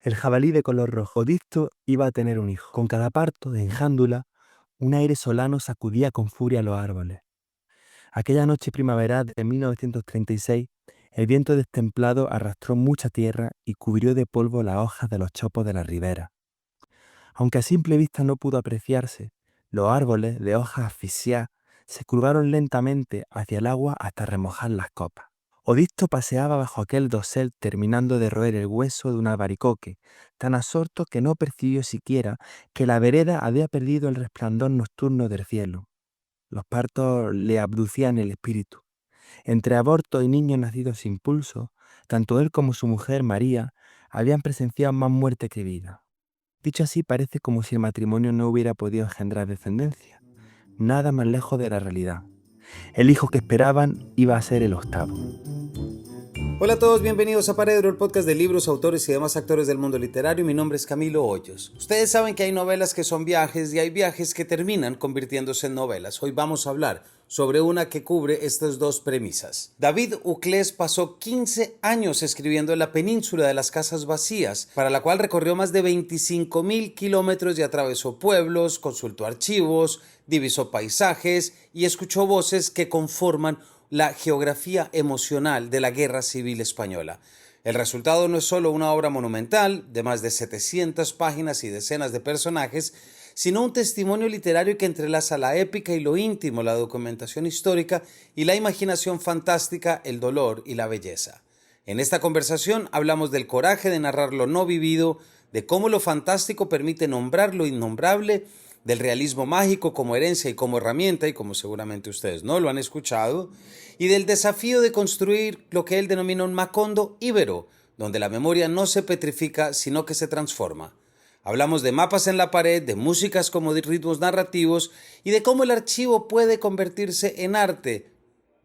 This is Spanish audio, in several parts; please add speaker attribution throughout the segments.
Speaker 1: El jabalí de color rojo Odicto iba a tener un hijo. Con cada parto de enjándula, un aire solano sacudía con furia los árboles. Aquella noche primaveral de 1936, el viento destemplado arrastró mucha tierra y cubrió de polvo las hojas de los chopos de la ribera. Aunque a simple vista no pudo apreciarse, los árboles de hojas asfixiadas se curvaron lentamente hacia el agua hasta remojar las copas. Odicto paseaba bajo aquel dosel terminando de roer el hueso de un albaricoque, tan absorto que no percibió siquiera que la vereda había perdido el resplandor nocturno del cielo. Los partos le abducían el espíritu. Entre abortos y niños nacidos sin pulso, tanto él como su mujer, María, habían presenciado más muerte que vida. Dicho así, parece como si el matrimonio no hubiera podido engendrar descendencia. Nada más lejos de la realidad. El hijo que esperaban iba a ser el octavo.
Speaker 2: Hola a todos, bienvenidos a Paredro, el podcast de libros, autores y demás actores del mundo literario. Mi nombre es Camilo Hoyos. Ustedes saben que hay novelas que son viajes y hay viajes que terminan convirtiéndose en novelas. Hoy vamos a hablar sobre una que cubre estas dos premisas. David Uclés pasó 15 años escribiendo en la península de las Casas Vacías, para la cual recorrió más de 25.000 kilómetros y atravesó pueblos, consultó archivos, divisó paisajes y escuchó voces que conforman la geografía emocional de la Guerra Civil Española. El resultado no es solo una obra monumental de más de 700 páginas y decenas de personajes, sino un testimonio literario que entrelaza la épica y lo íntimo, la documentación histórica y la imaginación fantástica, el dolor y la belleza. En esta conversación hablamos del coraje de narrar lo no vivido, de cómo lo fantástico permite nombrar lo innombrable, del realismo mágico como herencia y como herramienta, y como seguramente ustedes no lo han escuchado, y del desafío de construir lo que él denomina un Macondo íbero, donde la memoria no se petrifica, sino que se transforma. Hablamos de mapas en la pared, de músicas como de ritmos narrativos, y de cómo el archivo puede convertirse en arte,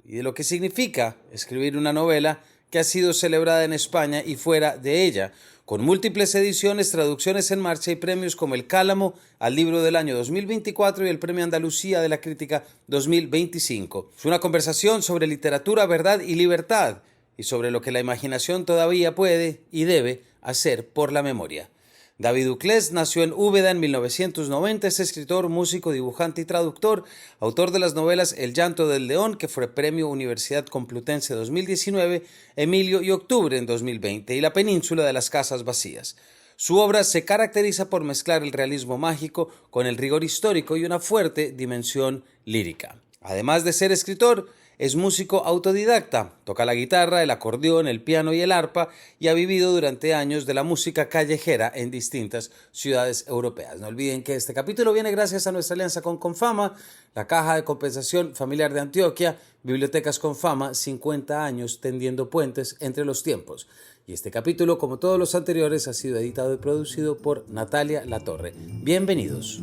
Speaker 2: y de lo que significa escribir una novela que ha sido celebrada en España y fuera de ella, con múltiples ediciones, traducciones en marcha y premios como el Cálamo al libro del año 2024 y el Premio Andalucía de la Crítica 2025. Es una conversación sobre literatura, verdad y libertad, y sobre lo que la imaginación todavía puede y debe hacer por la memoria. David Uclés nació en Úbeda en 1990, es escritor, músico, dibujante y traductor, autor de las novelas El llanto del león, que fue Premio Universidad Complutense 2019, Emilio y Octubre en 2020, y La península de las Casas Vacías. Su obra se caracteriza por mezclar el realismo mágico con el rigor histórico y una fuerte dimensión lírica. Además de ser escritor, es músico autodidacta, toca la guitarra, el acordeón, el piano y el arpa y ha vivido durante años de la música callejera en distintas ciudades europeas. No olviden que este capítulo viene gracias a nuestra alianza con Confama, la Caja de Compensación Familiar de Antioquia, Bibliotecas Confama, 50 años tendiendo puentes entre los tiempos. Y este capítulo, como todos los anteriores, ha sido editado y producido por Natalia Latorre. Bienvenidos.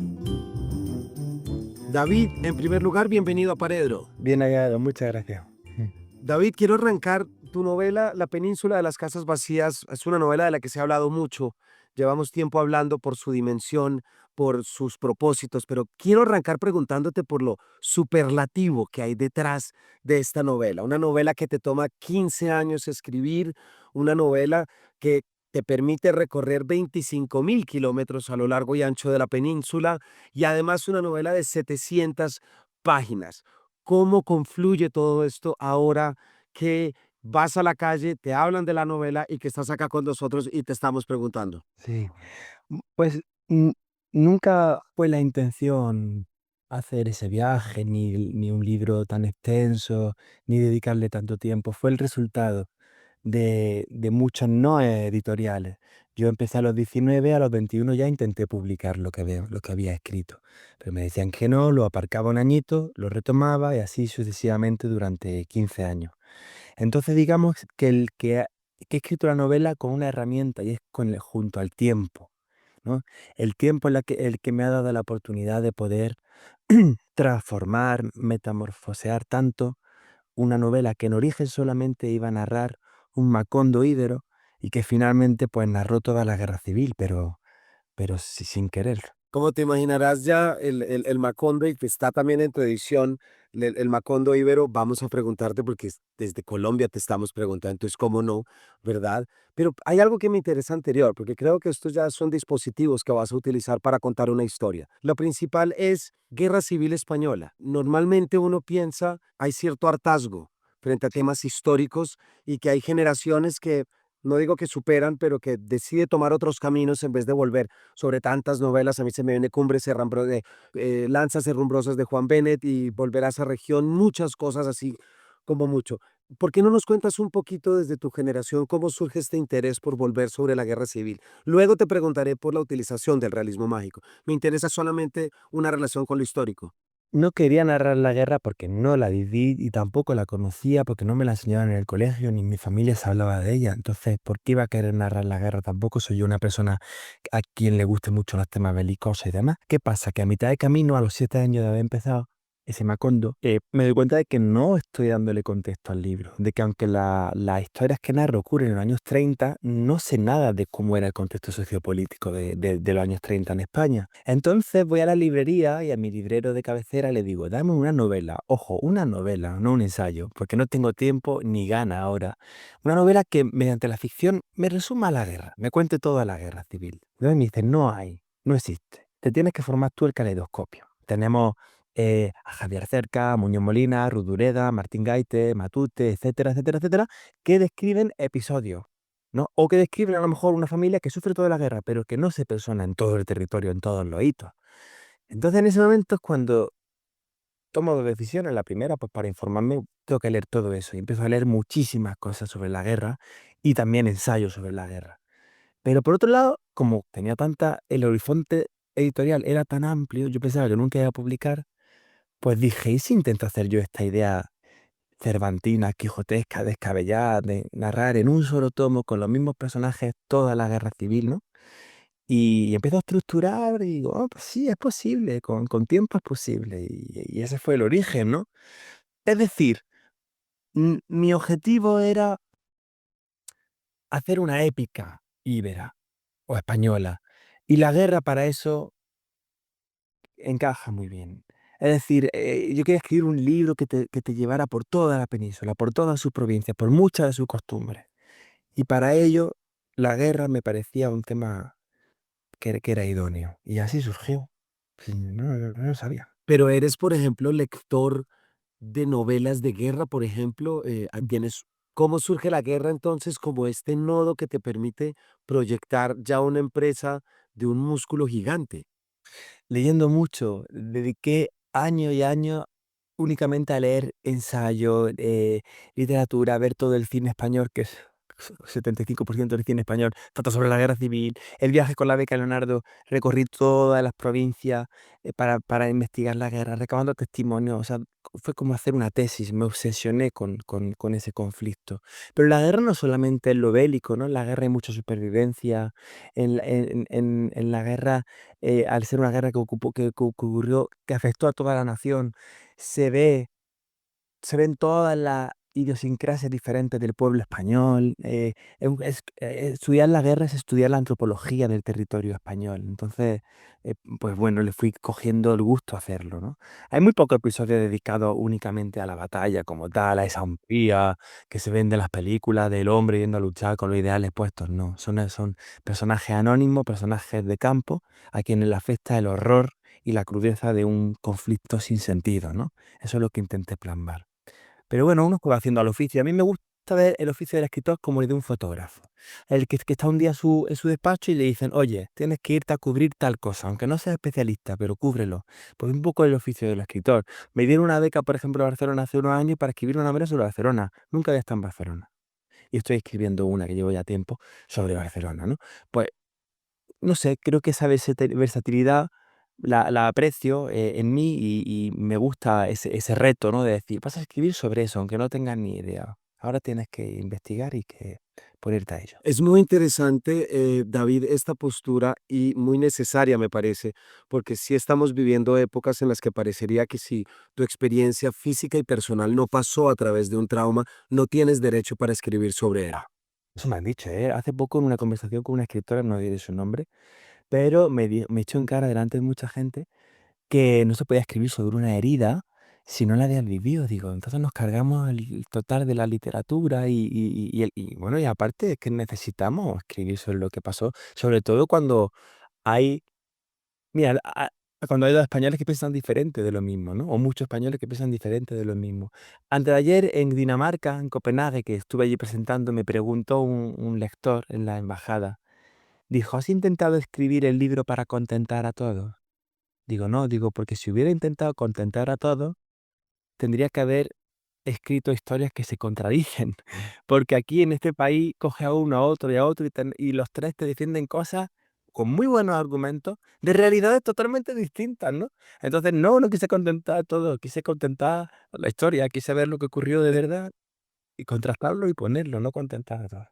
Speaker 3: David, en primer lugar, bienvenido a Paredro.
Speaker 1: Bien hallado, muchas gracias.
Speaker 3: David, quiero arrancar tu novela La península de las Casas Vacías. Es una novela de la que se ha hablado mucho. Llevamos tiempo hablando por su dimensión, por sus propósitos, pero quiero arrancar preguntándote por lo superlativo que hay detrás de esta novela. Una novela que te toma 15 años escribir, una novela que te permite recorrer 25.000 kilómetros a lo largo y ancho de la península y además una novela de 700 páginas. ¿Cómo confluye todo esto ahora que vas a la calle, te hablan de la novela y que estás acá con nosotros y te estamos preguntando?
Speaker 1: Sí. Pues nunca fue la intención hacer ese viaje, ni un libro tan extenso, ni dedicarle tanto tiempo. Fue el resultado de muchos no editoriales. Yo empecé a los 19, a los 21 ya intenté publicar lo que había escrito, pero me decían que no, lo aparcaba un añito, lo retomaba y así sucesivamente durante 15 años. Entonces digamos que he escrito la novela con una herramienta y es junto al tiempo, ¿no? El tiempo es el que me ha dado la oportunidad de poder transformar, metamorfosear tanto una novela que en origen solamente iba a narrar un Macondo íbero y que finalmente pues narró toda la guerra civil, pero sin querer.
Speaker 3: Como te imaginarás ya, el Macondo, y que está también en tu edición, el Macondo Ibero, vamos a preguntarte, porque desde Colombia te estamos preguntando, entonces, ¿cómo no? ¿Verdad? Pero hay algo que me interesa anterior, porque creo que estos ya son dispositivos que vas a utilizar para contar una historia. Lo principal es Guerra Civil Española. Normalmente uno piensa, hay cierto hartazgo frente a temas históricos y que hay generaciones que, no digo que superan, pero que decide tomar otros caminos en vez de volver sobre tantas novelas. A mí se me viene Lanzas herrumbrosas de Juan Bennett y Volver a esa región, muchas cosas así como mucho. ¿Por qué no nos cuentas un poquito desde tu generación cómo surge este interés por volver sobre la guerra civil? Luego te preguntaré por la utilización del realismo mágico. Me interesa solamente una relación con lo histórico.
Speaker 1: No quería narrar la guerra porque no la viví y tampoco la conocía porque no me la enseñaban en el colegio ni mi familia se hablaba de ella. Entonces, ¿por qué iba a querer narrar la guerra? Tampoco soy yo una persona a quien le guste mucho los temas belicosos y demás. ¿Qué pasa? Que a mitad de camino, a los 7 años de haber empezado ese Macondo, me doy cuenta de que no estoy dándole contexto al libro, de que aunque las historias que narro ocurren en los años 30, no sé nada de cómo era el contexto sociopolítico de los años 30 en España. Entonces voy a la librería y a mi librero de cabecera le digo, dame una novela, ojo, una novela, no un ensayo, porque no tengo tiempo ni gana ahora. Una novela que mediante la ficción me resuma la guerra, me cuente toda la guerra civil. Entonces me dice, no hay, no existe. Te tienes que formar tú el caleidoscopio. Tenemos a Javier Cerca, a Muñoz Molina, Ruth Dureda, Martín Gaite, Matute, etcétera, etcétera, etcétera, que describen episodios, ¿no? O que describen a lo mejor una familia que sufre toda la guerra, pero que no se persona en todo el territorio, en todos los hitos. Entonces en ese momento es cuando tomo dos decisiones. La primera, pues para informarme, tengo que leer todo eso. Y empiezo a leer muchísimas cosas sobre la guerra y también ensayos sobre la guerra. Pero por otro lado, como tenía el horizonte editorial era tan amplio, yo pensaba que nunca iba a publicar, pues dije, ¿y si intento hacer yo esta idea cervantina, quijotesca, descabellada, de narrar en un solo tomo con los mismos personajes toda la guerra civil, ¿no? Y empiezo a estructurar y digo, "Oh, pues sí, es posible, con tiempo es posible". Y ese fue el origen, ¿no? Es decir, mi objetivo era hacer una épica íbera o española. Y la guerra para eso encaja muy bien. Es decir, yo quería escribir un libro que te llevara por toda la península, por todas sus provincias, por muchas de sus costumbres. Y para ello, la guerra me parecía un tema que era idóneo. Y así surgió. Sí, no lo sabía.
Speaker 3: Pero eres, por ejemplo, lector de novelas de guerra, por ejemplo, tienes, ¿cómo surge la guerra entonces como este nodo que te permite proyectar ya una empresa de un músculo gigante?
Speaker 1: Leyendo mucho, dediqué años y años únicamente a leer ensayo, literatura, a ver todo el cine español, que es 75% del cine español, trata sobre la guerra civil. El viaje con la beca Leonardo, recorrí todas las provincias para investigar la guerra, recabando testimonios. O sea, fue como hacer una tesis, me obsesioné con ese conflicto. Pero la guerra no solamente es lo bélico, ¿no? En la guerra hay mucha supervivencia. En la guerra, al ser una guerra que ocurrió, que afectó a toda la nación, se ve se ven todas las idiosincrasias diferentes del pueblo español. Estudiar la guerra es estudiar la antropología del territorio español. Entonces, pues bueno, le fui cogiendo el gusto a hacerlo, ¿no? Hay muy pocos episodios dedicados únicamente a la batalla como tal, a esa umpía que se ven de las películas del hombre yendo a luchar con los ideales puestos. No, son personajes anónimos, personajes de campo, a quienes le afecta el horror y la crudeza de un conflicto sin sentido, ¿no? Eso es lo que intenté plasmar. Pero bueno, uno va haciendo al oficio. A mí me gusta ver el oficio del escritor como el de un fotógrafo. El que está un día en su despacho y le dicen, oye, tienes que irte a cubrir tal cosa, aunque no seas especialista, pero cúbrelo. Pues un poco el oficio del escritor. Me dieron una beca, por ejemplo, a Barcelona hace unos años para escribir una novela sobre Barcelona. Nunca había estado en Barcelona. Y estoy escribiendo una que llevo ya tiempo sobre Barcelona, ¿no? Pues no sé, creo que esa versatilidad la aprecio, en mí y me gusta ese reto, ¿no? De decir, vas a escribir sobre eso, aunque no tengas ni idea. Ahora tienes que investigar y que ponerte a ello.
Speaker 3: Es muy interesante, David, esta postura y muy necesaria, me parece, porque sí estamos viviendo épocas en las que parecería que si tu experiencia física y personal no pasó a través de un trauma, no tienes derecho para escribir sobre él.
Speaker 1: Eso me han dicho, ¿eh? Hace poco en una conversación con una escritora, no diré su nombre, pero me echó en cara delante de mucha gente que no se podía escribir sobre una herida si no la habías vivido. Digo, entonces nos cargamos el total de la literatura y bueno, y aparte es que necesitamos escribir sobre lo que pasó, sobre todo cuando hay, mira, cuando hay dos españoles que piensan diferente de lo mismo, ¿no? O muchos españoles que piensan diferente de lo mismo. Antes de ayer en Dinamarca, en Copenhague, que estuve allí presentando, me preguntó un lector en la embajada, dijo, ¿has intentado escribir el libro para contentar a todos? Digo, no, digo, porque si hubiera intentado contentar a todos, tendría que haber escrito historias que se contradicen, porque aquí en este país coge a uno, a otro y a otro y los tres te defienden cosas con muy buenos argumentos de realidades totalmente distintas, ¿no? Entonces, no quise contentar a todos, quise contentar la historia, quise ver lo que ocurrió de verdad y contrastarlo y ponerlo, no contentar a todos.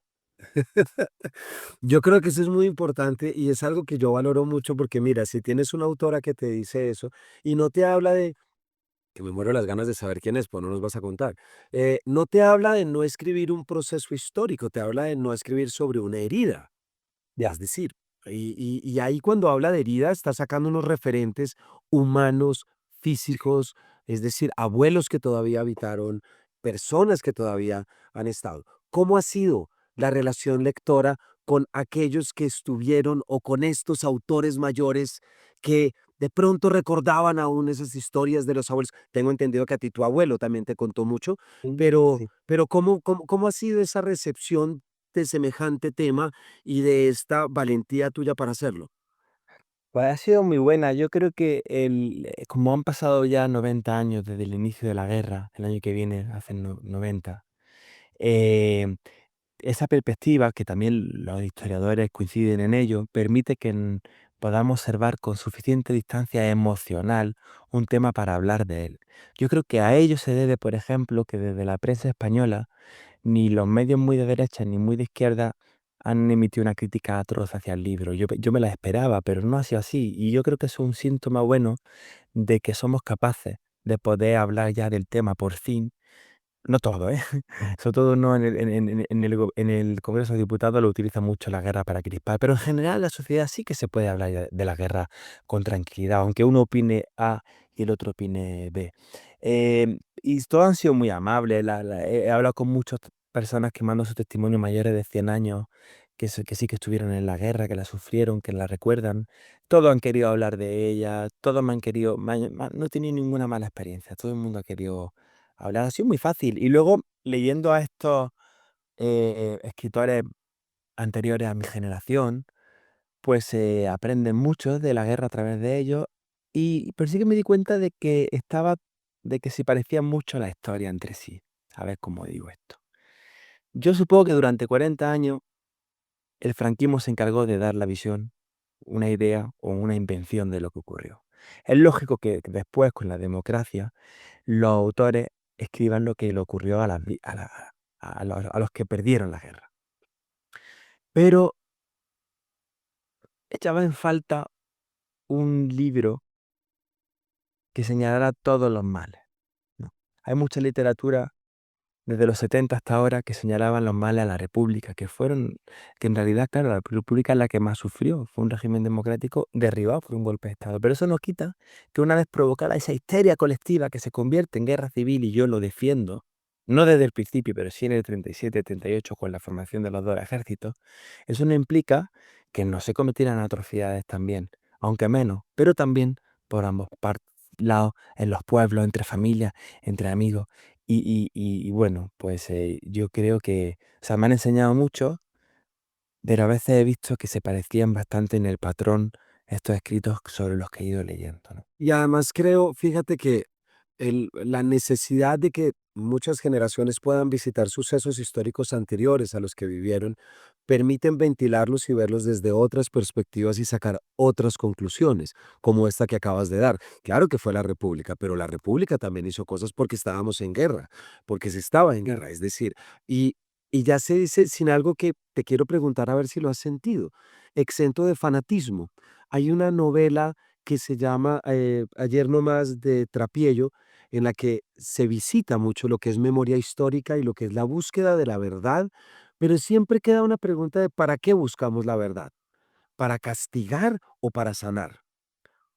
Speaker 3: Yo creo que eso es muy importante y es algo que yo valoro mucho porque mira, si tienes una autora que te dice eso y no te habla de, que me muero las ganas de saber quién es, pues no nos vas a contar, no te habla de no escribir un proceso histórico, te habla de no escribir sobre una herida.
Speaker 1: Ya,
Speaker 3: Es decir, y ahí cuando habla de herida está sacando unos referentes humanos, físicos, es decir, abuelos que todavía habitaron, personas que todavía han estado. ¿Cómo ha sido la relación lectora con aquellos que estuvieron o con estos autores mayores que de pronto recordaban aún esas historias de los abuelos? Tengo entendido que a ti tu abuelo también te contó mucho,
Speaker 1: sí,
Speaker 3: pero,
Speaker 1: sí.
Speaker 3: pero ¿cómo ha sido esa recepción de semejante tema y de esta valentía tuya para hacerlo?
Speaker 1: Pues ha sido muy buena. Yo creo que como han pasado ya 90 años desde el inicio de la guerra, el año que viene hacen 90, eh, esa perspectiva, que también los historiadores coinciden en ello, permite que podamos observar con suficiente distancia emocional un tema para hablar de él. Yo creo que a ello se debe, por ejemplo, que desde la prensa española ni los medios muy de derecha ni muy de izquierda han emitido una crítica atroz hacia el libro. Yo me la esperaba, pero no ha sido así. Y yo creo que es un síntoma bueno de que somos capaces de poder hablar ya del tema por fin. No todo, ¿eh? Sobre todo no en el Congreso de Diputados lo utiliza mucho la guerra para crispar, pero en general la sociedad sí que se puede hablar ya de la guerra con tranquilidad, aunque uno opine A y el otro opine B. Y todos han sido muy amables. He hablado con muchas personas que mandan su testimonio mayores de 100 años, que sí que estuvieron en la guerra, que la sufrieron, que la recuerdan. Todos han querido hablar de ella, todos me han querido, no he tenido ninguna mala experiencia, todo el mundo ha querido hablar. Ha sido muy fácil. Y luego, leyendo a estos escritores anteriores a mi generación, pues se aprende mucho de la guerra a través de ellos. Pero sí que me di cuenta de que se parecían mucho la historia entre sí. A ver cómo digo esto. Yo supongo que durante 40 años el franquismo se encargó de dar la visión, una idea o una invención de lo que ocurrió. Es lógico que después, con la democracia, los autores escriban lo que le ocurrió a los que perdieron la guerra. Pero echaba en falta un libro que señalara todos los males, ¿no? Hay mucha literatura desde los 70 hasta ahora que señalaban los males a la República, que en realidad, claro, la República es la que más sufrió, fue un régimen democrático derribado por un golpe de Estado. Pero eso no quita que una vez provocada esa histeria colectiva que se convierte en guerra civil, y yo lo defiendo, no desde el principio, pero sí en el 37, 38, con la formación de los dos ejércitos, eso no implica que no se cometieran atrocidades también, aunque menos, pero también por ambos lados, en los pueblos, entre familias, entre amigos. Y bueno, pues yo creo que, o sea, me han enseñado mucho, pero a veces he visto que se parecían bastante en el patrón estos escritos sobre los que he ido leyendo, ¿no?
Speaker 3: Y además creo, fíjate que la necesidad de que muchas generaciones puedan visitar sucesos históricos anteriores a los que vivieron, permiten ventilarlos y verlos desde otras perspectivas y sacar otras conclusiones, como esta que acabas de dar. Claro que fue la República, pero la República también hizo cosas porque estábamos en guerra, porque se estaba en guerra, es decir, y, y ya se dice sin algo que te quiero preguntar a ver si lo has sentido, exento de fanatismo. Hay una novela que se llama Ayer no más de Trapiello, en la que se visita mucho lo que es memoria histórica y lo que es la búsqueda de la verdad, pero siempre queda una pregunta de ¿para qué buscamos la verdad? para castigar o para sanar,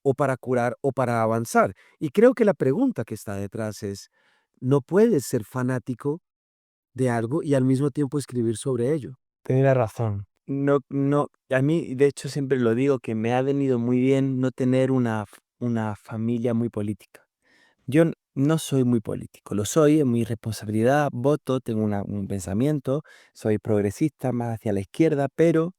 Speaker 3: o para curar o para avanzar. Y creo que la pregunta que está detrás es, no puedes ser fanático de algo y al mismo tiempo escribir sobre ello.
Speaker 1: Tienes razón. No, no, a mí, de hecho, siempre lo digo, que me ha venido muy bien no tener una familia muy política. Yo no soy muy político, lo soy, es mi responsabilidad, voto, tengo un pensamiento, soy progresista más hacia la izquierda, pero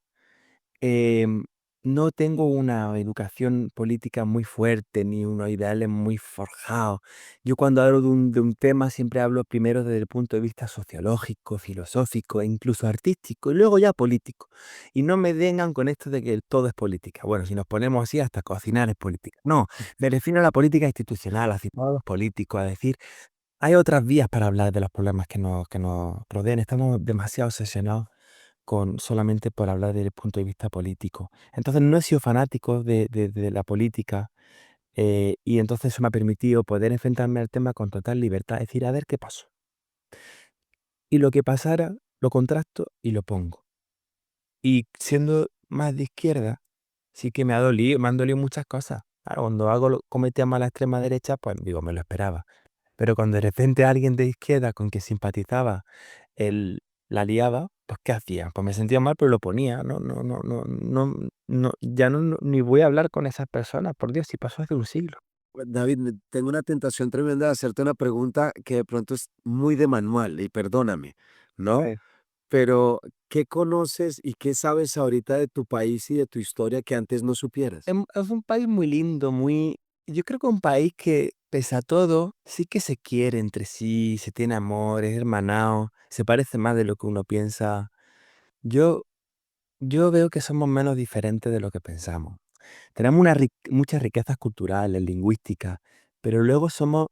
Speaker 1: Em, no tengo una educación política muy fuerte, ni unos ideales muy forjados. Yo cuando hablo de un tema siempre hablo primero desde el punto de vista sociológico, filosófico e incluso artístico, y luego ya político. Y no me vengan con esto de que todo es política. Bueno, si nos ponemos así, hasta cocinar es política. No, me refiero a la política institucional, a citar a los políticos, a decir, hay otras vías para hablar de los problemas que nos rodean. Estamos demasiado obsesionados solamente por hablar desde el punto de vista político. Entonces no he sido fanático de la política, y entonces eso me ha permitido poder enfrentarme al tema con total libertad, es decir, a ver qué pasó. Y lo que pasara, lo contrasto y lo pongo. Y siendo más de izquierda, sí que me han dolido muchas cosas. Claro, cuando cometía mal a la extrema derecha, pues digo, me lo esperaba. Pero cuando de repente alguien de izquierda con que simpatizaba, él la liaba, pues ¿qué hacía? Pues me sentía mal, pero lo ponía. No, no, no, no, no, no, ya ni voy a hablar con esas personas, por Dios, si pasó hace un siglo.
Speaker 3: David, tengo una tentación tremenda de hacerte una pregunta que de pronto es muy de manual, y perdóname, ¿no?
Speaker 1: Sí.
Speaker 3: Pero, ¿qué conoces y qué sabes ahorita de tu país y de tu historia que antes no supieras?
Speaker 1: Es un país muy lindo, yo creo que un país que, pese a todo, sí que se quiere entre sí, se tiene amor, es hermanado, se parece más de lo que uno piensa. Yo, yo veo que somos menos diferentes de lo que pensamos. Tenemos muchas riquezas culturales, lingüísticas, pero luego somos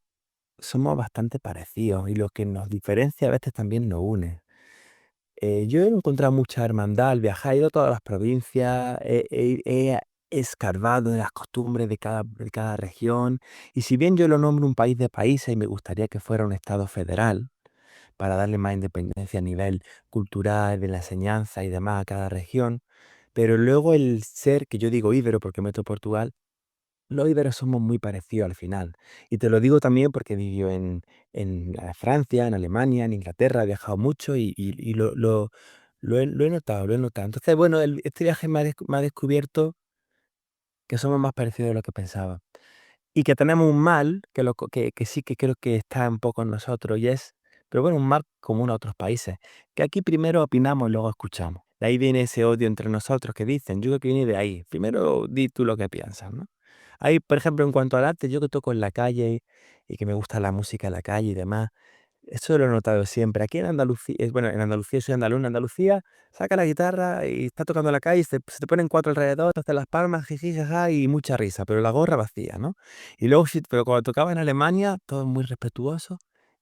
Speaker 1: bastante parecidos y lo que nos diferencia a veces también nos une. Yo he encontrado mucha hermandad al viajar, he ido a todas las provincias, he escarbado en las costumbres de cada región, y si bien yo lo nombro un país de países y me gustaría que fuera un estado federal, para darle más independencia a nivel cultural, de la enseñanza y demás a cada región, pero luego el ser, que yo digo íbero porque meto Portugal, los íberos somos muy parecidos al final. Y te lo digo también porque vivió en Francia, en Alemania, en Inglaterra, he viajado mucho y lo he notado, lo he notado. Entonces, bueno, este viaje me ha descubierto que somos más parecidos de lo que pensaba. Y que tenemos un mal, que sí que creo que está un poco en nosotros, pero bueno, un mal común a otros países, que aquí primero opinamos y luego escuchamos. De ahí viene ese odio entre nosotros que dicen, yo creo que viene de ahí. Primero di tú lo que piensas, ¿no? Ahí, por ejemplo, en cuanto al arte, yo que toco en la calle y que me gusta la música en la calle y demás, eso lo he notado siempre. Aquí en Andalucía, bueno, en Andalucía soy andaluz, en Andalucía saca la guitarra y está tocando en la calle, se te ponen cuatro alrededor, te hacen las palmas, jiji, jaja, y mucha risa, pero la gorra vacía, ¿no? Y luego, pero cuando tocaba en Alemania, todo muy respetuoso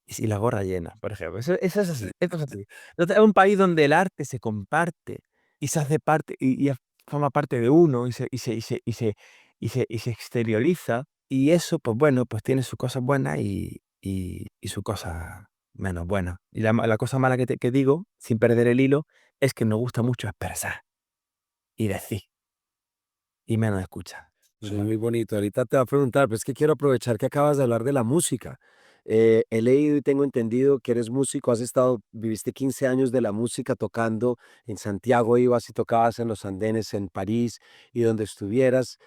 Speaker 1: y la gorra llena, por ejemplo. Eso es así, eso es así. Entonces, es un país donde el arte se comparte y se hace parte y forma parte de uno y se exterioriza. Y eso, pues bueno, pues tiene sus cosas buenas y sus cosas menos buenas. Y la cosa mala que digo, sin perder el hilo, es que nos gusta mucho expresar y decir, y menos escuchar.
Speaker 3: Suena muy bonito. Ahorita te voy a preguntar, pero es que quiero aprovechar que acabas de hablar de la música. He leído y tengo entendido que eres músico, viviste 15 años de la música tocando en Santiago, ibas y tocabas en los andenes en París y donde estuvieras.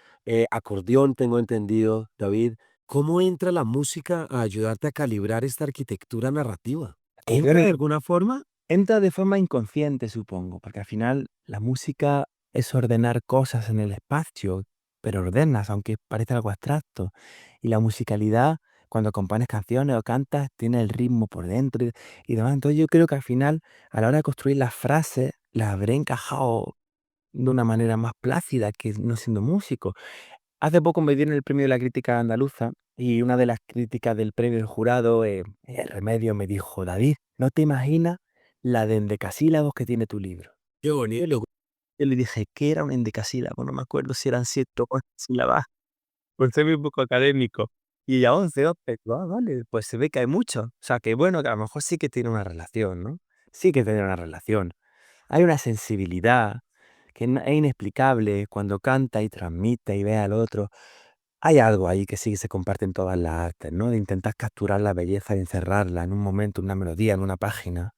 Speaker 3: Acordeón, tengo entendido, David. ¿Cómo entra la música a ayudarte a calibrar esta arquitectura narrativa? ¿Entra de alguna forma?
Speaker 1: Entra de forma inconsciente, supongo, porque al final la música es ordenar cosas en el espacio, pero ordenas, aunque parezca algo abstracto. Y la musicalidad, cuando compones canciones o cantas, tiene el ritmo por dentro y demás. Entonces yo creo que al final, a la hora de construir las frases, las habré encajado de una manera más plácida que no siendo músico. Hace poco me dieron el premio de la crítica andaluza y una de las críticas del premio del jurado, Remedio, me dijo, David, no te imaginas la de endecasílabos que tiene tu libro.
Speaker 3: Qué bonito.
Speaker 1: Yo le dije, ¿qué era un endecasílabo? No me acuerdo si eran 7 o 8 sílabas, por ser muy poco académico. Y ya 11, 12, vale, pues se ve que hay mucho. O sea, que bueno, que a lo mejor sí que tiene una relación, ¿no? Sí que tiene una relación. Hay una sensibilidad es inexplicable cuando canta y transmite y ve al otro. Hay algo ahí que sí que se comparte en todas las artes, ¿no? De intentar capturar la belleza y encerrarla en un momento, en una melodía, en una página.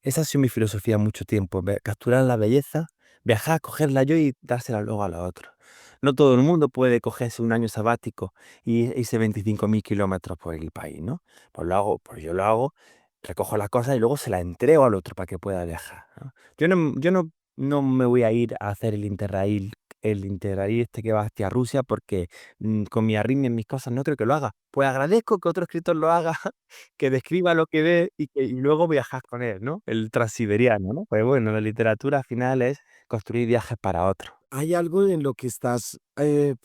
Speaker 1: Esa ha sido mi filosofía mucho tiempo, capturar la belleza, viajar, cogerla yo y dársela luego a los otros. No todo el mundo puede cogerse un año sabático y irse 25.000 kilómetros por el país, ¿no? Pues lo hago, pues yo lo hago, recojo las cosas y luego se las entrego al otro para que pueda viajar, ¿no? Yo no me voy a ir a hacer el Interrail este que va hacia Rusia porque con mi arritmia en mis cosas no creo que lo haga. Pues agradezco que otro escritor lo haga, que describa lo que ve y luego viajar con él, ¿no? El transiberiano, ¿no? Pues bueno, la literatura al final es construir viajes para otros.
Speaker 3: Hay algo en lo que estás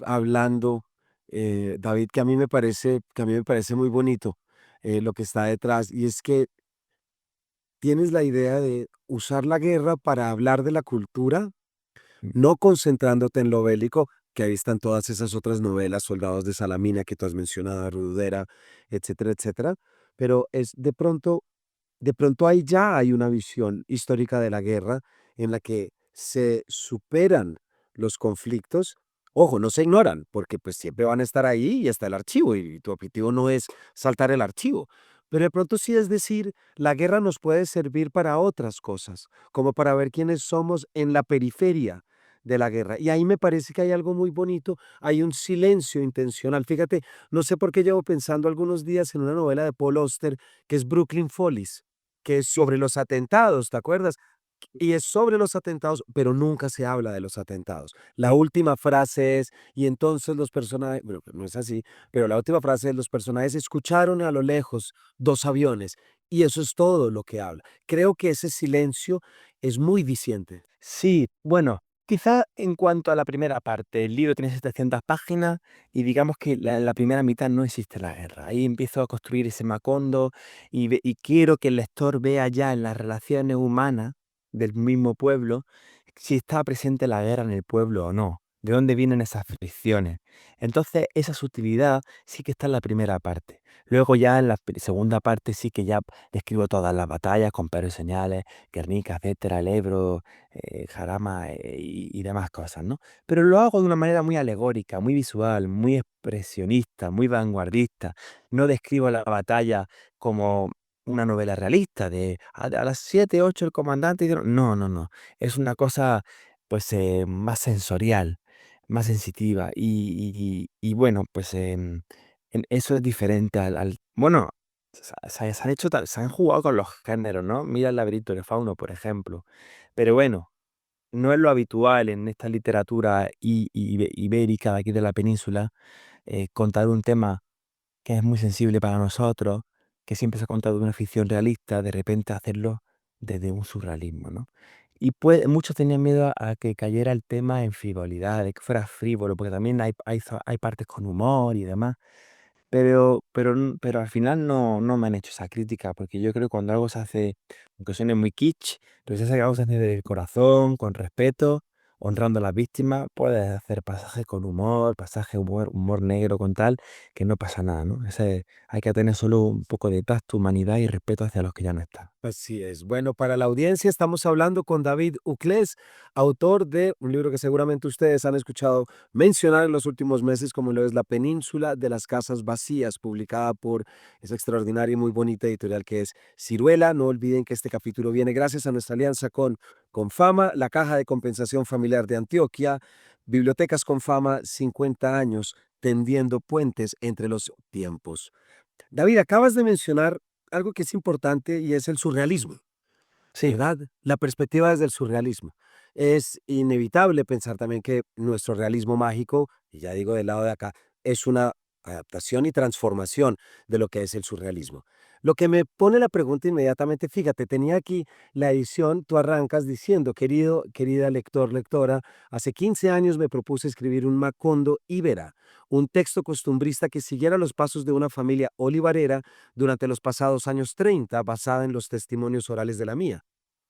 Speaker 3: hablando, David, que a mí me parece muy bonito, lo que está detrás, y es que tienes la idea de usar la guerra para hablar de la cultura,
Speaker 1: Mm.
Speaker 3: no concentrándote en lo bélico, que ahí están todas esas otras novelas, Soldados de Salamina, que tú has mencionado, Rudera, etcétera, etcétera, pero es de pronto ahí ya hay una visión histórica de la guerra en la que se superan los conflictos. Ojo, no se ignoran, porque pues siempre van a estar ahí y está el archivo y tu objetivo no es saltar el archivo. Pero de pronto sí es decir, la guerra nos puede servir para otras cosas, como para ver quiénes somos en la periferia de la guerra. Y ahí me parece que hay algo muy bonito, hay un silencio intencional. Fíjate, no sé por qué llevo pensando algunos días en una novela de Paul Auster que es Brooklyn Follies, que es sobre los atentados, ¿te acuerdas? Y es sobre los atentados, pero nunca se habla de los atentados. La última frase es, y entonces los personajes, bueno, pues no es así, pero la última frase es, los personajes escucharon a lo lejos 2 aviones, y eso es todo lo que habla. Creo que ese silencio es muy diciente.
Speaker 1: Sí, bueno, quizá en cuanto a la primera parte, el libro tiene 700 páginas y digamos que en la primera mitad no existe la guerra. Ahí empiezo a construir ese Macondo y quiero que el lector vea ya en las relaciones humanas del mismo pueblo si está presente la guerra en el pueblo o no, de dónde vienen esas fricciones. Entonces, esa sutilidad sí que está en la primera parte. Luego ya en la segunda parte sí que ya describo todas las batallas con peros y señales, Guernica, etcétera, el Ebro, Jarama, y demás cosas, ¿no? Pero lo hago de una manera muy alegórica, muy visual, muy expresionista, muy vanguardista. No describo la batalla como una novela realista de a las 7 8 el comandante. No, no, no. Es una cosa pues más sensorial, más sensitiva. Y bueno, pues eso es diferente bueno, se han hecho, se han jugado con los géneros, ¿no? Mira el laberinto de Fauno, por ejemplo. Pero bueno, no es lo habitual en esta literatura ibérica de aquí de la península, contar un tema que es muy sensible para nosotros, que siempre se ha contado de una ficción realista, de repente hacerlo desde un surrealismo, ¿no? Y muchos tenían miedo a que cayera el tema en frivolidad, de que fuera frívolo, porque también hay partes con humor y demás. Pero al final no me han hecho esa crítica, porque yo creo que cuando algo se hace, aunque suene muy kitsch, pero si algo se hace desde el corazón, con respeto, honrando a las víctimas, puedes hacer pasajes con humor, pasajes humor negro con tal, que no pasa nada, ¿no? Hay que tener solo un poco de tacto, humanidad y respeto hacia los que ya no están.
Speaker 3: Así es. Bueno, para la audiencia estamos hablando con David Uclés, autor de un libro que seguramente ustedes han escuchado mencionar en los últimos meses, como lo es La Península de las Casas Vacías, publicada por esa extraordinaria y muy bonita editorial que es Ciruela. No olviden que este capítulo viene gracias a nuestra alianza con Fama, la Caja de Compensación Familiar de Antioquia, Bibliotecas con Fama, 50 años, tendiendo puentes entre los tiempos. David, acabas de mencionar algo que es importante y es el surrealismo,
Speaker 1: Sí,
Speaker 3: ¿verdad? La perspectiva desde el surrealismo. Es inevitable pensar también que nuestro realismo mágico, y ya digo del lado de acá, es una adaptación y transformación de lo que es el surrealismo. Lo que me pone la pregunta inmediatamente, fíjate, tenía aquí la edición, tú arrancas diciendo, querida lector, lectora, hace 15 años me propuse escribir un Macondo Ibera, un texto costumbrista que siguiera los pasos de una familia olivarera durante los pasados años 30, basada en los testimonios orales de la mía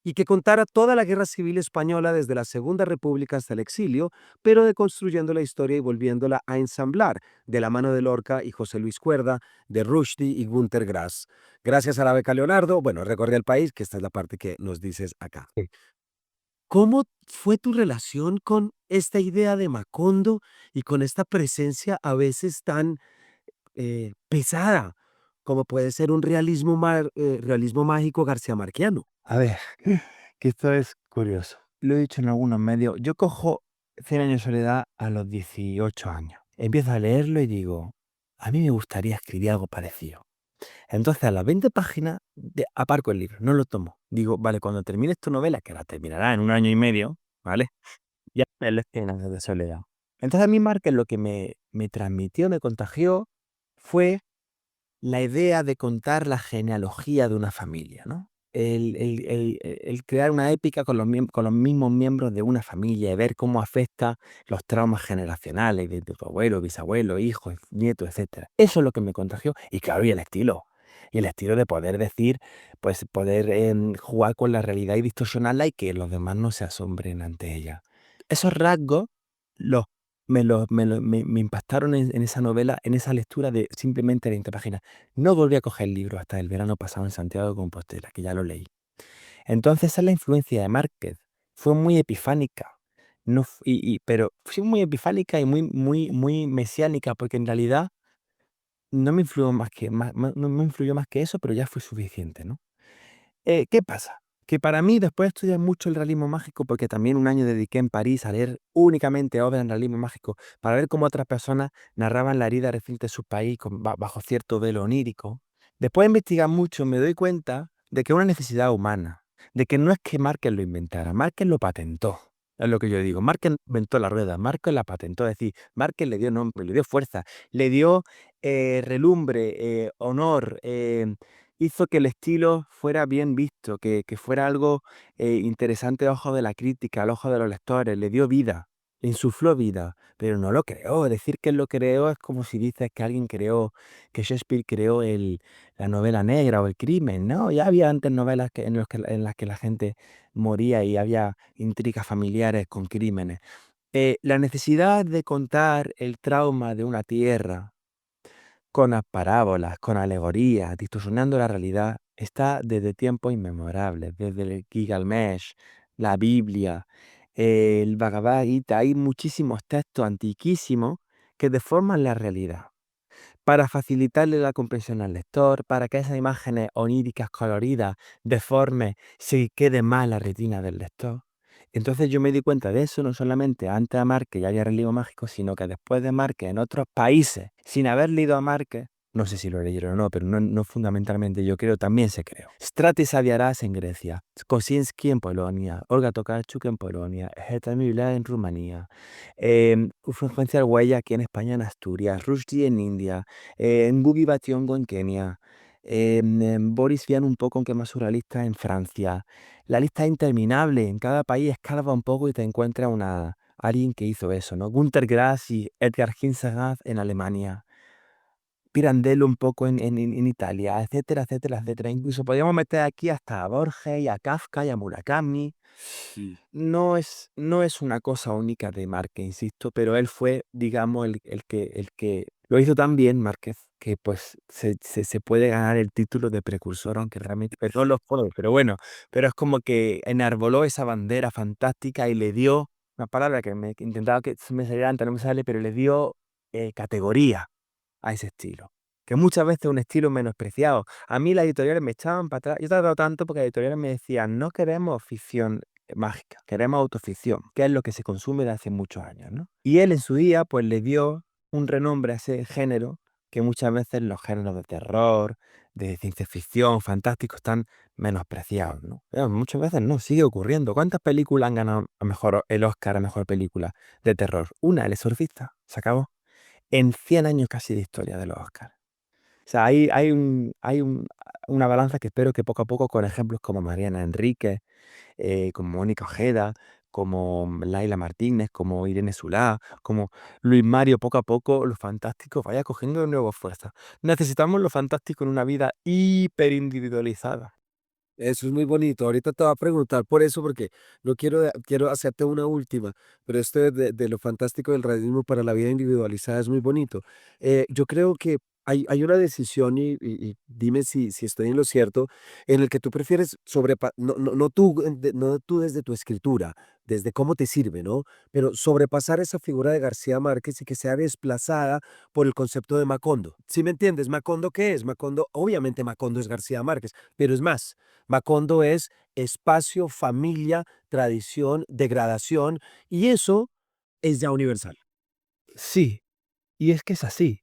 Speaker 3: y que contara toda la guerra civil española desde la Segunda República hasta el exilio, pero deconstruyendo la historia y volviéndola a ensamblar de la mano de Lorca y José Luis Cuerda, de Rushdie y Günter Grass. Gracias a la beca Leonardo, bueno, recorrí el país, que esta es la parte que nos dices acá.
Speaker 1: sí.
Speaker 3: ¿Cómo fue tu relación con esta idea de Macondo y con esta presencia a veces tan pesada, como puede ser un realismo mágico garciamarquiano?
Speaker 1: A ver, que esto es curioso. Lo he dicho en algunos medios. Yo cojo Cien años de soledad a los 18 años. Empiezo a leerlo y digo, a mí me gustaría escribir algo parecido. Entonces a las 20 páginas aparco el libro, no lo tomo. Digo, vale, cuando termine esta novela, que la terminará en un año y medio, ¿vale? Ya me leo Cien años de soledad. Entonces a mí Márquez lo que me transmitió, me contagió, fue la idea de contar la genealogía de una familia, ¿no? El crear una épica con los mismos miembros de una familia y ver cómo afecta los traumas generacionales de tu abuelo, bisabuelo, hijos, nietos, etcétera. Eso es lo que me contagió. Y claro, y el estilo. Y el estilo de poder decir, pues poder jugar con la realidad y distorsionarla y que los demás no se asombren ante ella. Esos rasgos los me impactaron en esa novela, en esa lectura de simplemente 20 páginas. No volví a coger el libro hasta el verano pasado en Santiago de Compostela, que ya lo leí. Entonces, esa es la influencia de Márquez. Fue muy epifánica. No, pero fue muy epifánica y muy mesiánica, porque en realidad no me influyó no me influyó más que eso, pero ya fue suficiente, ¿no? ¿Qué pasa? Que para mí, después de estudiar mucho el realismo mágico, porque también un año dediqué en París a leer únicamente obras en realismo mágico, para ver cómo otras personas narraban la herida reciente de su país bajo cierto velo onírico. Después de investigar mucho, me doy cuenta de que es una necesidad humana, de que no es que Márquez lo inventara, Márquez lo patentó. Es lo que yo digo. Márquez no inventó la rueda, Márquez la patentó. Es decir, Márquez le dio nombre, le dio fuerza, le dio relumbre, honor, hizo que el estilo fuera bien visto, que fuera algo interesante al ojo de la crítica, al ojo de los lectores, le dio vida, le insufló vida, pero no lo creó. Decir que él lo creó es como si dices que alguien creó, que Shakespeare creó la novela negra o el crimen, ¿no? Ya había antes novelas en las que la gente moría y había intrigas familiares con crímenes. La necesidad de contar el trauma de una tierra, con las parábolas, con alegorías, distorsionando la realidad, está desde tiempos inmemorables, desde el Gilgamesh, la Biblia, el Bhagavad Gita. Hay muchísimos textos antiquísimos que deforman la realidad para facilitarle la comprensión al lector, para que esas imágenes oníricas coloridas, deformes, se queden más en la retina del lector. Entonces yo me di cuenta de eso no solamente antes de Márquez ya había realismo mágico, sino que después de Márquez en otros países, sin haber leído a Márquez, no sé si lo leyeron o no, pero no fundamentalmente yo creo, también se creó. Stratis Aviaras en Grecia, Kosinski en Polonia, Olga Tokarczuk en Polonia, Heta Müller en Rumanía, Fulgencia Huella aquí en España, en Asturias, Rushdie en India, Ngugi wa Thiong'o en Kenia, Boris Vian un poco, aunque más surrealista, en Francia. La lista es interminable, en cada país escarba un poco y te encuentras alguien que hizo eso, ¿no? Günter Grass y Edgar Ginzeraz en Alemania, Pirandello un poco en Italia, etcétera, etcétera, etcétera. Incluso podríamos meter aquí hasta a Borges y a Kafka y a Murakami. No es una cosa única de Márquez, insisto, pero él fue, digamos, el que lo hizo tan bien, Márquez, que pues se puede ganar el título de precursor, aunque realmente pero no lo fue, pero bueno, pero es como que enarboló esa bandera fantástica y le dio, una palabra que intentaba que se me saliera antes, no me sale, pero le dio categoría a ese estilo, que muchas veces es un estilo menospreciado. A mí las editoriales me echaban para atrás. Yo he tardado tanto porque las editoriales me decían, no queremos ficción mágica, queremos autoficción, que es lo que se consume de hace muchos años, ¿no? Y él en su día, pues le dio un renombre a ese género que muchas veces los géneros de terror, de ciencia ficción, fantástico, están menospreciados, ¿no? Pero muchas veces no, sigue ocurriendo. ¿Cuántas películas han ganado el Oscar a mejor película de terror? Una, El Exorcista, se acabó. En 100 años casi de historia de los Oscars. O sea, una balanza que espero que poco a poco, con ejemplos como Mariana Enríquez, como Mónica Ojeda, como Laila Martínez, como Irene Sulá, como Luis Mario, poco a poco, lo fantástico vaya cogiendo de nuevo fuerza. Necesitamos lo fantástico en una vida hiperindividualizada.
Speaker 3: Eso es muy bonito. Ahorita te voy a preguntar por eso, porque no quiero hacerte una última, pero esto de lo fantástico del realismo para la vida individualizada es muy bonito. Yo creo que hay una decisión y dime si estoy en lo cierto, en el que tú prefieres no tú, no tú desde tu escritura, desde cómo te sirve, ¿no? Pero sobrepasar esa figura de García Márquez y que sea desplazada por el concepto de Macondo. ¿Sí me entiendes? ¿Macondo qué es? Macondo, obviamente Macondo es García Márquez, pero es más, Macondo es espacio, familia, tradición, degradación, y eso es ya universal.
Speaker 1: Sí, y es que es así.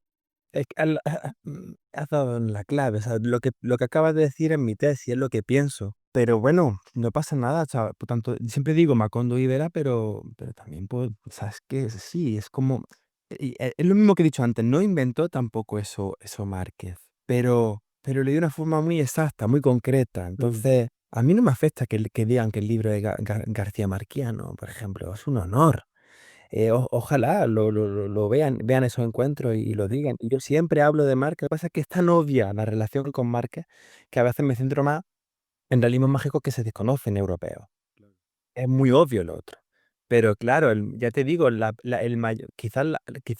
Speaker 1: Es que has dado en la clave, o sea, lo que acabas de decir en mi tesis es lo que pienso. Pero bueno, no pasa nada, o sea, por tanto, siempre digo Macondo y Vera, pero también puedo, ¿sabes qué? Sí, es como, es lo mismo que he dicho antes, no inventó tampoco eso Márquez, pero le dio una forma muy exacta, muy concreta.
Speaker 3: Ujú.
Speaker 1: Entonces, a mí no me afecta que digan que el libro de García Marquiano, por ejemplo, es un honor. Ojalá lo vean esos encuentros y lo digan. Y yo siempre hablo de Márquez. Lo que pasa es que es tan obvia la relación con Márquez que a veces me centro más en realismos mágicos que se desconocen europeos. Es muy obvio lo otro. Pero claro, ya te digo, el mayor, quizás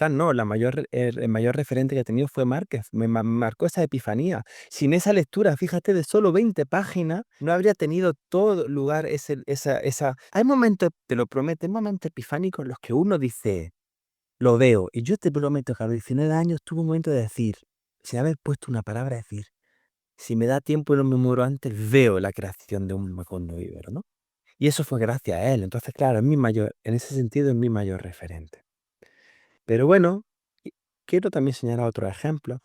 Speaker 1: no, el mayor referente que he tenido fue Márquez. Me marcó esa epifanía. Sin esa lectura, fíjate, de solo 20 páginas, no habría tenido todo lugar esa. Hay momentos, te lo prometo, hay momentos epifánicos en los que uno dice, lo veo. Y yo te prometo que a los 19 años tuve un momento de decir, sin haber puesto una palabra, decir, si me da tiempo y no me muero antes, veo la creación de un Macondo Vivero, ¿no? Y eso fue gracias a él. Entonces, claro, en ese sentido es mi mayor referente. Pero bueno, quiero también señalar otros ejemplos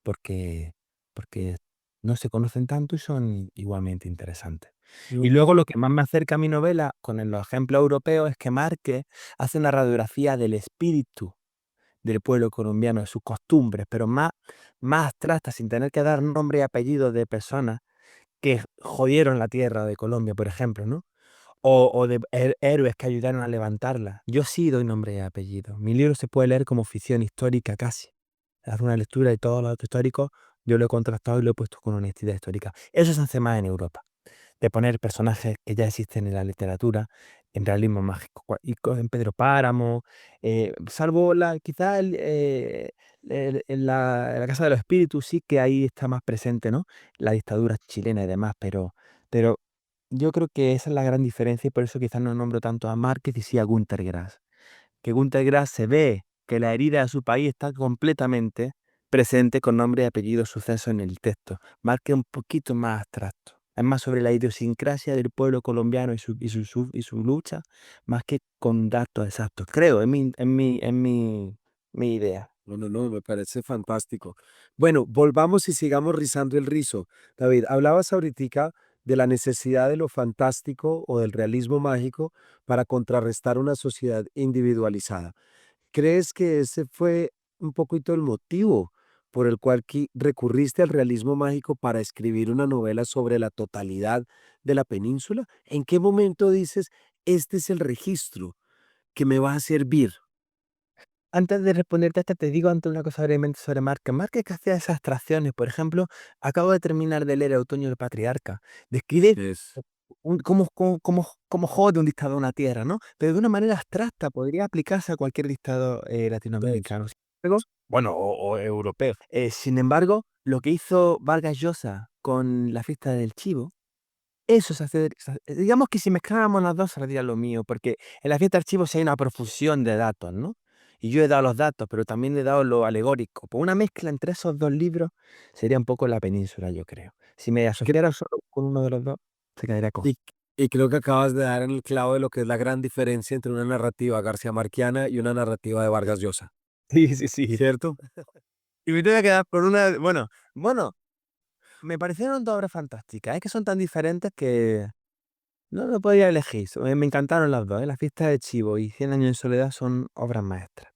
Speaker 1: porque, porque no se conocen tanto y son igualmente interesantes. Y
Speaker 3: Mm.
Speaker 1: luego lo que más me acerca a mi novela con los ejemplos europeos es que Márquez hace una radiografía del espíritu del pueblo colombiano, de sus costumbres, pero más abstracta, sin tener que dar nombre y apellido de personas que jodieron la tierra de Colombia, por ejemplo, ¿no? O de héroes que ayudaron a levantarla. Yo sí doy nombre y apellido. Mi libro se puede leer como ficción histórica casi. Haz una lectura de todos los datos históricos, yo lo he contrastado y lo he puesto con honestidad histórica. Eso se hace más en Europa, de poner personajes que ya existen en la literatura, en realismo mágico, en Pedro Páramo, salvo quizá en la Casa de los Espíritus, sí que ahí está más presente, ¿no? La dictadura chilena y demás, pero yo creo que esa es la gran diferencia y por eso quizás no nombro tanto a Márquez y sí a Günter Grass. Que Günter Grass se ve que la herida de su país está completamente presente con nombre y apellido, suceso en el texto. Márquez es un poquito más abstracto. Es más sobre la idiosincrasia del pueblo colombiano y su lucha, más que con datos exactos. Creo, mi idea.
Speaker 3: No, no, no, me parece fantástico. Bueno, volvamos y sigamos rizando el rizo. David, hablabas ahorita de la necesidad de lo fantástico o del realismo mágico para contrarrestar una sociedad individualizada. ¿Crees que ese fue un poquito el motivo por el cual recurriste al realismo mágico para escribir una novela sobre la totalidad de la península? ¿En qué momento dices, este es el registro que me va a servir?
Speaker 1: Antes de responderte a esta, te digo antes una cosa brevemente sobre Márquez. Márquez que hacía esas abstracciones, por ejemplo, acabo de terminar de leer El otoño del patriarca. Describe
Speaker 3: Es,
Speaker 1: cómo jode un dictador una tierra, ¿no? Pero de una manera abstracta, podría aplicarse a cualquier dictador
Speaker 3: es.
Speaker 1: latinoamericano. Bueno, o europeo. Sin embargo, lo que hizo Vargas Llosa con la fiesta del chivo, eso es hacer, digamos que si mezcláramos las dos saldría lo mío, porque en la fiesta del chivo sí hay una profusión de datos, ¿no? Y yo he dado los datos, pero también he dado lo alegórico. Pues una mezcla entre esos dos libros sería un poco la península, yo creo. Si me asociara solo con uno de los dos, se quedaría cojo.
Speaker 3: Y, y creo que acabas de dar en el clavo de lo que es la gran diferencia entre una narrativa garcía marquiana y una narrativa de Vargas Llosa,
Speaker 1: Sí, sí, sí.
Speaker 3: ¿cierto?
Speaker 1: Y me tengo que quedar por una, bueno, me parecieron dos obras fantásticas. Es que son tan diferentes que no lo podía elegir. Me encantaron las dos, ¿eh? La fiesta de Chivo y Cien años en soledad son obras maestras.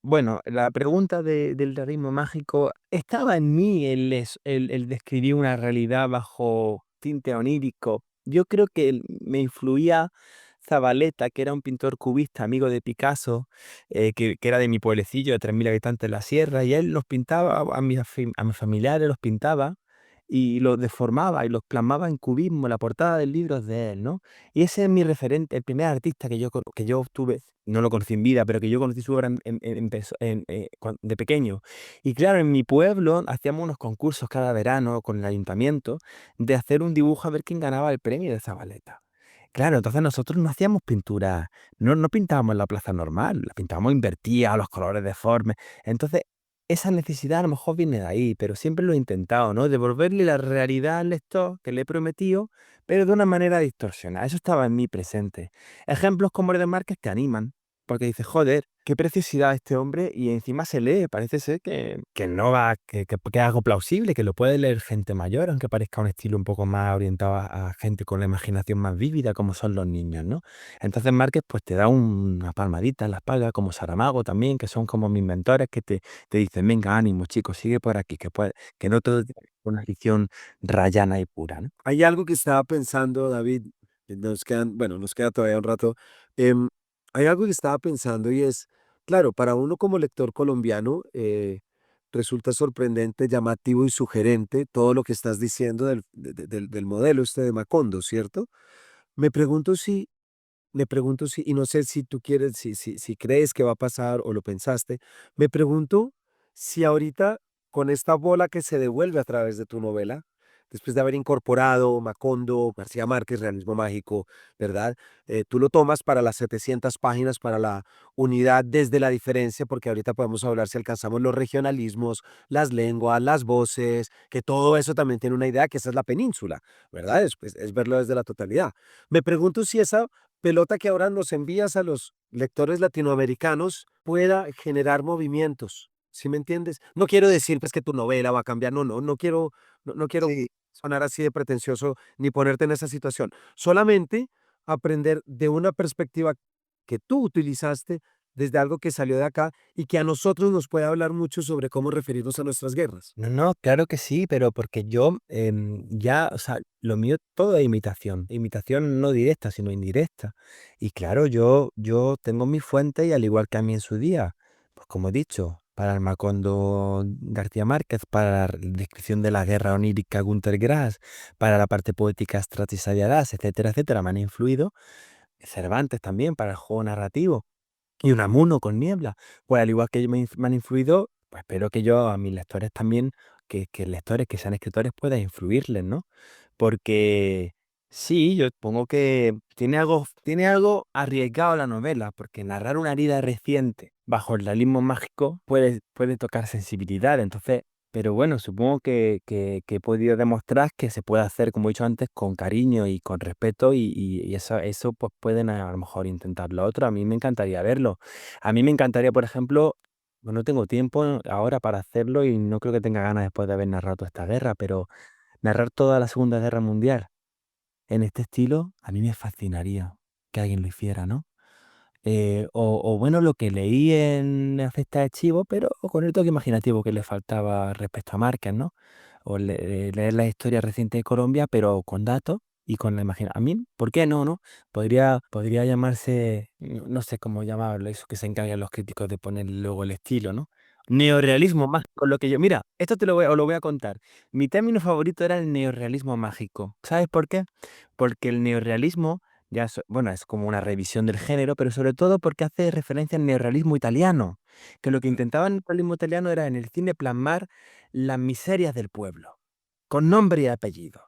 Speaker 1: Bueno, la pregunta del realismo mágico estaba en mí el describir una realidad bajo tinte onírico. Yo creo que me influía Zabaleta, que era un pintor cubista, amigo de Picasso, que era de mi pueblecillo de 3000 habitantes en la sierra, y él los pintaba, a mis familiares los pintaba y los deformaba y los plasmaba en cubismo. La portada del libro es de él, ¿no? Y ese es mi referente, el primer artista que yo tuve, no lo conocí en vida, pero que yo conocí su obra de pequeño. Y claro, en mi pueblo hacíamos unos concursos cada verano con el ayuntamiento de hacer un dibujo a ver quién ganaba el premio de Zabaleta. Claro, entonces nosotros no hacíamos pintura, no pintábamos en la plaza normal, la pintábamos invertida, los colores deformes. Entonces, esa necesidad a lo mejor viene de ahí, pero siempre lo he intentado, ¿no? Devolverle la realidad al lector que le he prometido, pero de una manera distorsionada. Eso estaba en mí presente. Ejemplos como el de Márquez te animan, porque dices, joder, qué preciosidad este hombre, y encima se lee, parece ser que no va, que es algo plausible, que lo puede leer gente mayor, aunque parezca un estilo un poco más orientado a gente con la imaginación más vívida, como son los niños, ¿no? Entonces Márquez pues te da una palmadita en la espalda, como Saramago también, que son como mis mentores, que te dicen, venga, ánimo, chicos, sigue por aquí, que no todo tiene que ser una ficción rayana y pura, ¿no?
Speaker 3: Hay algo que estaba pensando, David, nos quedan, bueno, nos queda todavía un rato. em, Hay algo que estaba pensando y es, claro, para uno como lector colombiano, resulta sorprendente, llamativo y sugerente todo lo que estás diciendo del modelo este de Macondo, ¿cierto? Me pregunto si Me pregunto si, y no sé si tú quieres, si crees que va a pasar o lo pensaste, me pregunto si ahorita con esta bola que se devuelve a través de tu novela, después de haber incorporado Macondo, García Márquez, realismo mágico, ¿verdad? Tú lo tomas para las 700 páginas, para la unidad desde la diferencia, porque ahorita podemos hablar si alcanzamos los regionalismos, las lenguas, las voces, que todo eso también tiene una idea, que esa es la península, ¿verdad? Es verlo desde la totalidad. Me pregunto si esa pelota que ahora nos envías a los lectores latinoamericanos pueda generar movimientos, ¿sí me entiendes? No quiero decir pues que tu novela va a cambiar, no quiero
Speaker 1: Sí.
Speaker 3: sonar así de pretencioso ni ponerte en esa situación. Solamente aprender de una perspectiva que tú utilizaste desde algo que salió de acá y que a nosotros nos puede hablar mucho sobre cómo referirnos a nuestras guerras.
Speaker 1: No, no, claro que sí, pero porque yo ya, o sea, lo mío todo es imitación no directa, sino indirecta. Y claro, yo tengo mi fuente y al igual que a mí en su día, pues como he dicho, para el Macondo García Márquez, para la descripción de la guerra onírica Günter Grass, para la parte poética Stratigrade Arras, etcétera, etcétera, me han influido. Cervantes también para el juego narrativo. Y Unamuno con Niebla. Pues al igual que me han influido, pues espero que yo a mis lectores también, que lectores que sean escritores pueda influirles, ¿no? Porque sí, yo pongo que tiene algo arriesgado la novela, porque narrar una herida reciente bajo el realismo mágico puede tocar sensibilidad. Entonces, pero bueno, supongo que he podido demostrar que se puede hacer, como he dicho antes, con cariño y con respeto, y eso pues pueden a lo mejor intentar lo otro. A mí me encantaría verlo. A mí me encantaría, por ejemplo, pues no tengo tiempo ahora para hacerlo y no creo que tenga ganas después de haber narrado toda esta guerra, pero narrar toda la Segunda Guerra Mundial en este estilo, a mí me fascinaría que alguien lo hiciera, ¿no? O bueno, lo que leí en la Cesta de Chivo, pero con el toque imaginativo que le faltaba respecto a Márquez, ¿no? O leer la historia reciente de Colombia, pero con datos y con la imaginación. A mí, ¿por qué no, no? Podría llamarse, no sé cómo llamarlo, eso que se encargan los críticos de poner luego el estilo, ¿no? Neorrealismo mágico, lo que yo... Mira, esto os lo voy a contar. Mi término favorito era el neorrealismo mágico. ¿Sabes por qué? Porque el neorrealismo bueno, es como una revisión del género, pero sobre todo porque hace referencia al neorrealismo italiano, que lo que intentaba el neorrealismo italiano era en el cine plasmar las miserias del pueblo, con nombre y apellido.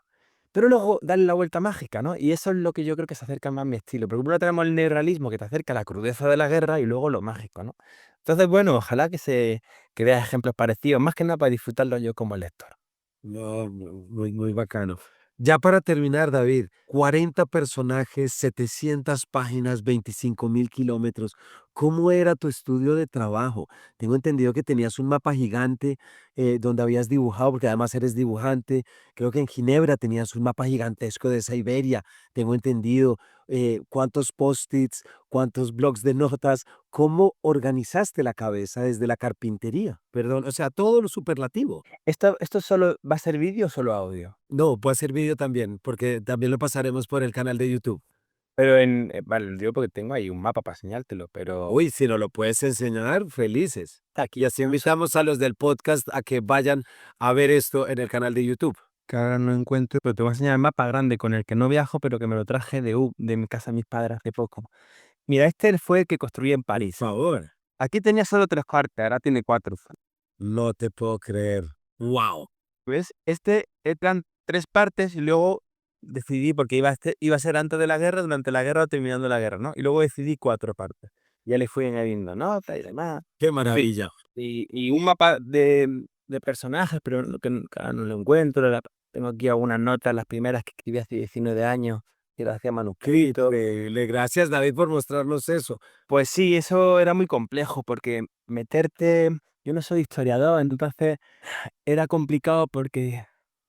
Speaker 1: Pero luego darle la vuelta mágica, ¿no? Y eso es lo que yo creo que se acerca más a mi estilo. Porque primero tenemos el neorrealismo que te acerca a la crudeza de la guerra y luego lo mágico, ¿no? Entonces, bueno, ojalá que veas ejemplos parecidos, más que nada para disfrutarlo yo como lector.
Speaker 3: No, muy, muy bacano. Ya para terminar, David, 40 personajes, 700 páginas, 25.000 kilómetros. ¿Cómo era tu estudio de trabajo? Tengo entendido que tenías un mapa gigante donde habías dibujado, porque además eres dibujante. Creo que en Ginebra tenías un mapa gigantesco de esa Iberia. Tengo entendido cuántos post-its, cuántos blocs de notas. ¿Cómo organizaste la cabeza desde la carpintería? Perdón, o sea, todo lo superlativo.
Speaker 1: ¿Esto solo va a ser vídeo o solo audio?
Speaker 3: No, puede ser vídeo también, porque también lo pasaremos por el canal de YouTube.
Speaker 1: Pero vale, lo digo porque tengo ahí un mapa para enseñártelo, pero
Speaker 3: Uy, si nos lo puedes enseñar, felices.
Speaker 1: aquí.
Speaker 3: Y así invitamos a los del podcast a que vayan a ver esto en el canal de YouTube.
Speaker 1: que ahora no encuentro, pero te voy a enseñar el mapa grande con el que no viajo, pero que me lo traje de mi casa de mis padres hace poco. Mira, este fue el que construí en París.
Speaker 3: Por favor.
Speaker 1: Aquí tenía solo 3 partes, ahora tiene 4.
Speaker 3: No te puedo creer. ¡Wow!
Speaker 1: ¿Ves? Este eran 3 partes y luego decidí, porque iba a ser antes de la guerra, durante la guerra o terminando la guerra, ¿no? Y luego decidí 4 partes. Ya le fui añadiendo notas y demás.
Speaker 3: ¡Qué maravilla!
Speaker 1: Y un mapa de personajes, pero ahora no lo encuentro. Tengo aquí algunas notas, las primeras que escribí hace 19 años, que las hacía manuscrito.
Speaker 3: Increíble. Gracias, David, por mostrarnos eso.
Speaker 1: Pues sí, eso era muy complejo porque yo no soy historiador, entonces era complicado porque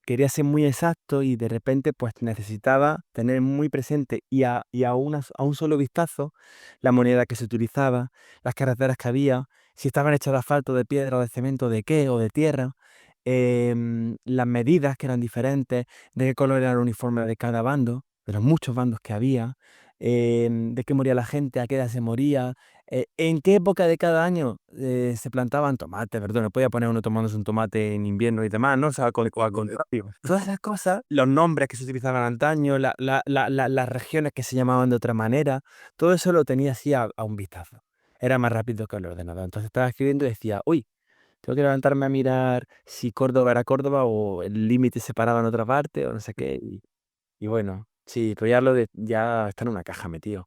Speaker 1: quería ser muy exacto y de repente pues necesitaba tener muy presente a un solo vistazo la moneda que se utilizaba, las carreteras que había, si estaban hechas de asfalto, de piedra o de cemento, de qué o de tierra, las medidas que eran diferentes, de qué color era el uniforme de cada bando, de los muchos bandos que había, de qué moría la gente, a qué edad se moría, en qué época de cada año se plantaban tomates, ¿verdad? No podía poner uno tomándose un tomate en invierno y demás, ¿no? O sea, al contrario. Todas esas cosas, los nombres que se utilizaban antaño, las regiones que se llamaban de otra manera, todo eso lo tenía así a un vistazo. Era más rápido que el ordenador. Entonces estaba escribiendo y decía, uy, tengo que levantarme a mirar si Córdoba era Córdoba o el límite se paraba en otra parte o no sé qué. Y bueno, sí, pero ya está en una caja metido.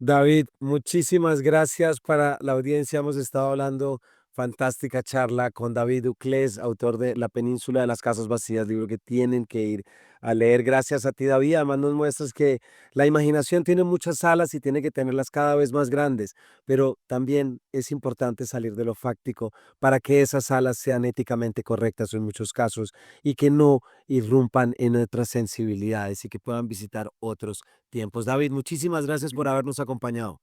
Speaker 3: David, muchísimas gracias para la audiencia. Hemos estado hablando fantástica charla con David Duclés, autor de La Península de las Casas Vacías, libro que tienen que ir a leer. Gracias a ti, David. Además nos muestras que la imaginación tiene muchas alas y tiene que tenerlas cada vez más grandes, pero también es importante salir de lo fáctico para que esas alas sean éticamente correctas en muchos casos y que no irrumpan en otras sensibilidades y que puedan visitar otros tiempos. David, muchísimas gracias por habernos acompañado.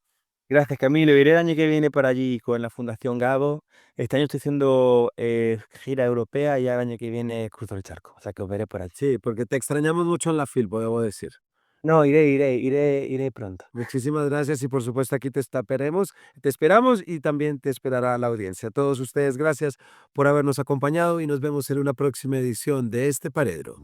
Speaker 1: Gracias, Camilo. Iré el año que viene por allí con la Fundación Gabo. Este año estoy haciendo gira europea y el año que viene cruzo el charco. O sea que os veré por allí.
Speaker 3: Sí, porque te extrañamos mucho en la Filpo, debo decir.
Speaker 1: No, iré pronto.
Speaker 3: Muchísimas gracias y por supuesto aquí te esperamos y también te esperará la audiencia. A todos ustedes, gracias por habernos acompañado y nos vemos en una próxima edición de este Paredro.